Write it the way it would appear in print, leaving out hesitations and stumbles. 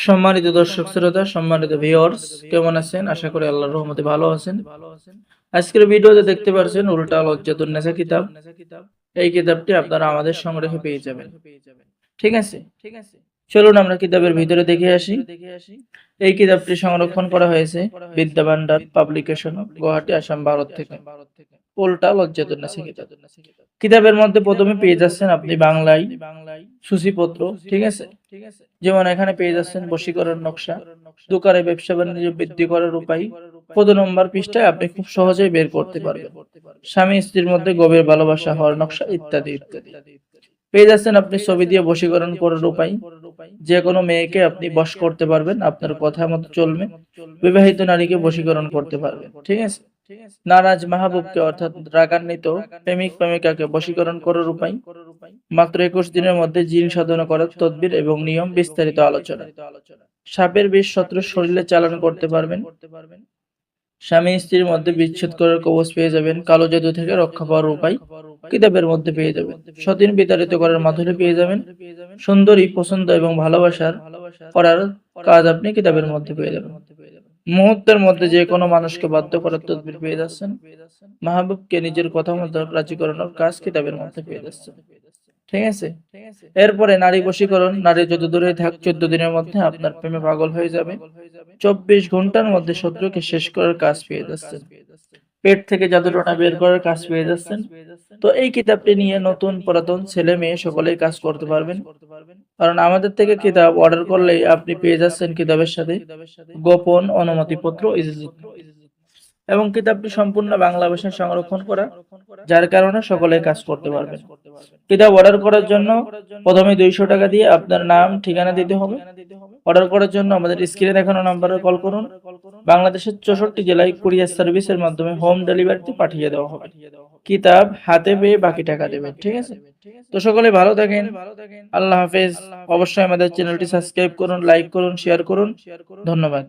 সম্মানিত দর্শক শ্রোতা, সম্মানিত ভিউয়ার্স, কেমন আছেন? আশা করি আল্লাহর রহমতে ভালো আছেন। আজকের ভিডিওতে দেখতে পাচ্ছেন উল্টা লজ্জাতুন নেসা কিতাব। এই কিতাবটি আপনারা আমাদের সংগ্রহে পেয়ে যাবেন। ঠিক আছে, চলুন আমরা কিতাবের ভিতরে দেখে আসি। এই কিতাবটি সংরক্ষণ করা হয়েছে বিদ্যা ভান্ডার পাবলিকেশন, গুয়াহাটি, আসাম, ভারত থেকে। উল্টা লজ্জাতুন নেসা কিতাব। কিতাবের মধ্যে প্রথমে পেয়ে যাচ্ছেন আপনি বাংলায় সূচিপত্র। ঠিক আছে, যেমন এখানে পেয়ে যাচ্ছেন বশীকরণ নকশা, দোকানে ব্যবসা বাণিজ্য বৃদ্ধি করার উপায়। ১৫ নম্বর পৃষ্ঠায় আপনি খুব সহজেই বের করতে পারবেন। স্বামী স্ত্রীর মধ্যে গভীর ভালোবাসা হওয়ার নকশা, ইত্যাদি ইত্যাদি। পেয়ে যাচ্ছেন আপনি ছবি দিয়ে বশীকরণ করার উপায়। যে কোনো মেয়েকে আপনি বশ করতে পারবেন, আপনার কথা মতো চলবে। বিবাহিত নারীকে বশীকরণ করতে পারবেন। ঠিক আছে, নারাজ মাহবুবকে অর্থাৎ রাগান্বিত প্রেমিক প্রেমিকাকে বশীকরণ করার উপায়। মাত্র ২১ দিনের মধ্যে জিন সাধনা করার তদবির এবং নিয়ম, বিস্তারিত আলোচনা। সাপের বিষ শত্রুর শরীরে চালান করতে পারবেন। স্বামী স্ত্রীর মধ্যে বিচ্ছেদ করার কবচ পেয়ে যাবেন। কালো জাদু থেকে রক্ষা পাওয়ার উপায় কিতাবের মধ্যে পেয়ে যাবেন। সতীন বিতাড়িত করার মাধুরী পেয়ে যাবেন। সুন্দরী পছন্দ এবং ভালোবাসার করার কাজ আপনি কিতাবের মধ্যে পেয়ে যাবেন। মুহূর্তের মধ্যে যে কোনো মানুষকে বাধ্য করার তদবির পেয়ে যাচ্ছেন। মাহবুবকে নিজের কথা মতো রাজি করানোর কাজ কিতাবের মধ্যে পেয়ে যাচ্ছেন। ঠিক আছে, এরপরে নারী বশীকরণ। নারী যত দূরে থাক ১৪ দিনের মধ্যে আপনার প্রেমে পাগল হয়ে যাবে। ২৪ ঘন্টার মধ্যে শত্রুকে শেষ করার কাজ পেয়ে যাচ্ছেন। পেট থেকে জাদুটোনা বের করার কাজ পেয়ে যাচ্ছেন। তো এই কিতাবটি নিয়ে নতুন পুরাতন ছেলে মেয়ে সকলেই কাজ করতে পারবেন, কারণ আমাদের থেকে কিতাব অর্ডার করলেই আপনি পেয়ে যাচ্ছেন কিতাবের সাথে গোপন অনুমতিপত্র, ইজাজত। এবং কিতাবটি সম্পূর্ণ বাংলা ভাষায় সংরক্ষণ করা, যার কারণে সকলে কাজ করতে পারবেন। কিতাব অর্ডার করার জন্য প্রথমে ২০০ টাকা দিয়ে আপনার নাম ঠিকানা দিতে হবে। অর্ডার করার জন্য আমাদের স্ক্রিনে দেখানো নম্বরে কল করুন। বাংলাদেশের ৬৪ জেলায় কুরিয়ার সার্ভিসের মাধ্যমে হোম ডেলিভারিতে পাঠিয়ে দেওয়া হবে। কিতাব হাতে পেয়ে বাকি টাকা দেবেন। ঠিক আছে, তো সকলে ভালো থাকেন। আল্লাহ হাফেজ। অবশ্যই আমাদের চ্যানেলটি সাবস্ক্রাইব করুন, লাইক করুন, শেয়ার করুন। ধন্যবাদ।